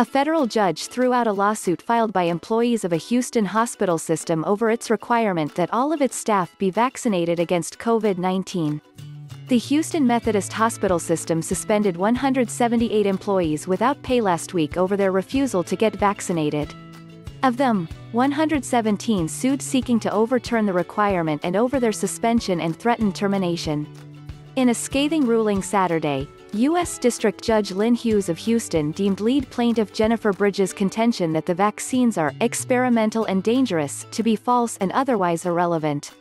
A federal judge threw out a lawsuit filed by employees of a Houston hospital system over its requirement that all of its staff be vaccinated against COVID-19. The Houston Methodist Hospital system suspended 178 employees without pay last week over their refusal to get vaccinated. Of them, 117 sued seeking to overturn the requirement and over their suspension and threatened termination. In a scathing ruling Saturday, U.S. District Judge Lynn Hughes of Houston deemed lead plaintiff Jennifer Bridges' contention that the vaccines are experimental and dangerous to be false and otherwise irrelevant.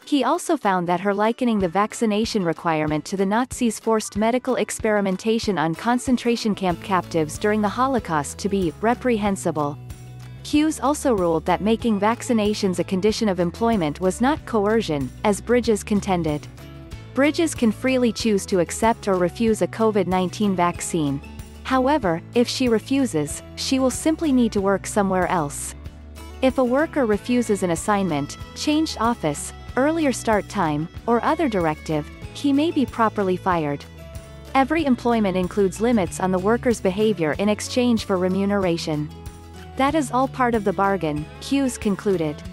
He also found that her likening the vaccination requirement to the Nazis' forced medical experimentation on concentration camp captives during the Holocaust to be reprehensible. Hughes also ruled that making vaccinations a condition of employment was not coercion, as Bridges contended. Bridges can freely choose to accept or refuse a COVID-19 vaccine. However, if she refuses, she will simply need to work somewhere else. If a worker refuses an assignment, changed office, earlier start time, or other directive, he may be properly fired. Every employment includes limits on the worker's behavior in exchange for remuneration. That is all part of the bargain, Hughes concluded.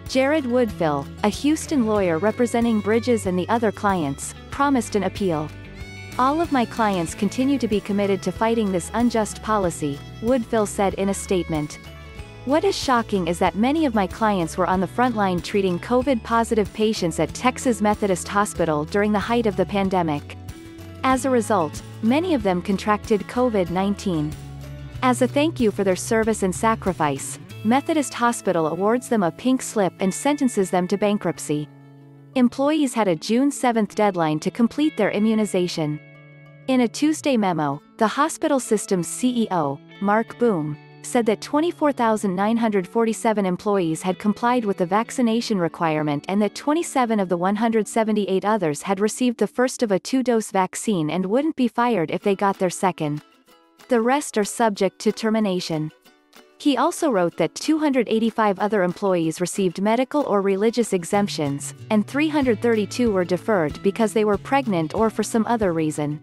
Jared Woodfill, a Houston lawyer representing Bridges and the other clients, promised an appeal. "All of my clients continue to be committed to fighting this unjust policy," Woodfill said in a statement. "What is shocking is that many of my clients were on the front line treating COVID-positive patients at Texas Methodist Hospital during the height of the pandemic. As a result, many of them contracted COVID-19. As a thank you for their service and sacrifice, Methodist Hospital awards them a pink slip and sentences them to bankruptcy." Employees had a June 7 deadline to complete their immunization. In a Tuesday memo, the hospital system's CEO, Marc Boom, said that 24,947 employees had complied with the vaccination requirement and that 27 of the 178 others had received the first of a 2-dose vaccine and wouldn't be fired if they got their second. The rest are subject to termination. He also wrote that 285 other employees received medical or religious exemptions, and 332 were deferred because they were pregnant or for some other reason.